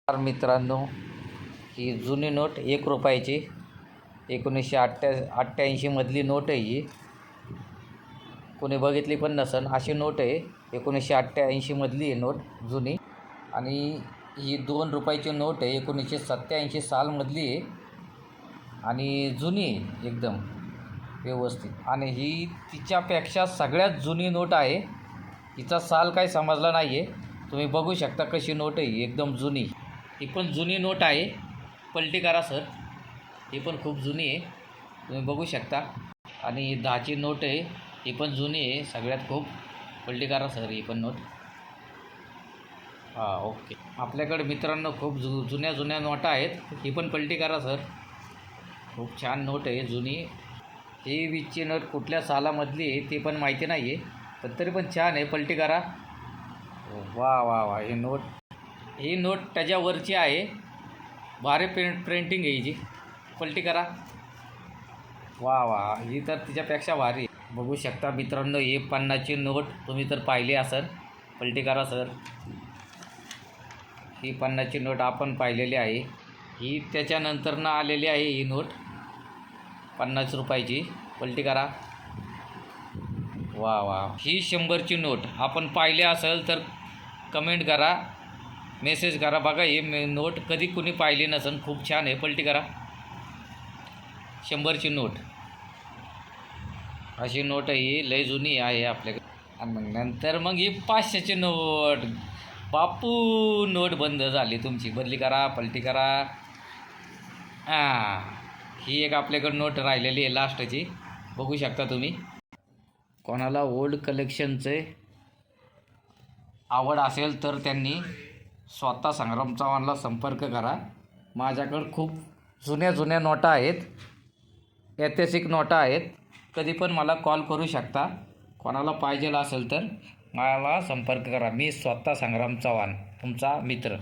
मित्रांनो, ही जुनी नोट 1 रुपयाची 1988 मधली नोट आहे. ही कोणी बघितली पण नसन अशी नोट आहे. 1988 मधली आहे नोट जुनी. आणि ही 2 रुपयाची नोट आहे. 1987 सालमधली आहे आणि जुनी आहे एकदम व्यवस्थित. आणि ही तिच्यापेक्षा सगळ्यात जुनी नोट आहे. हिचा साल काही समजला नाही आहे. तुम्ही बघू शकता कशी नोट आहे, एकदम जुनी. ही पण जुनी नोट आहे. पलटी करा सर. ही पण खूप जुनी आहे, तुम्ही बघू शकता. आणि 10ची नोट आहे, ही पण जुनी आहे सगळ्यात खूप. पलटी करा सर ही पण नोट. हां, ओके. आपल्याकडे मित्रांनो खूप जुन्या नोटा आहेत. ही पण पलटी करा सर. खूप छान नोट आहे जुनी. ही 20ची नोट कुठल्या सालामधली आहे ते पण माहिती नाही आहे, पण तरी पण छान आहे. पलटी करा. वा वा वा. ही नोट त्याच्यावरची आहे. भारी प्रिंटिंग आहे हिची. पलटी करा. वा वा. ही तर तिच्यापेक्षा भारी आहे. बघू शकता मित्रांनो, ही 50ची नोट तुम्ही तर पाहिली असेल. पलटी करा सर. ही 50ची नोट आपण पाहिलेली आहे. ही त्याच्यानंतरनं आलेली आहे ही नोट 50 रुपयाची. पलटी करा. वा वा. ही 100ची नोट आपण पाहिली असेल तर कमेंट करा, मेसेज करा. बघा ही नोट कधी कुणी पाहिली नसेल, खूप छान आहे. पलटी करा. 100ची नोट अशी नोट ही लय जुनी आहे आपल्याकडे. आणि मग नंतर ही 500ची नोट. बापू, नोट बंद झाली तुमची. बदली करा. पलटी करा. ही एक आपल्याकडे नोट राहिलेली आहे लास्टची. बघू शकता तुम्ही. कोणाला ओल्ड कलेक्शनचे आवड असेल तर त्यांनी स्वतः संग्राम चव्हाणला संपर्क करा. माझ्याकडं खूप जुन्या नोटा आहेत, ऐतिहासिक नोटा आहेत. कधी पण मला कॉल करू शकता. कोणाला पाहिजे असेल तर मला संपर्क करा. मी स्वतः संग्राम चव्हाण, तुमचा मित्र.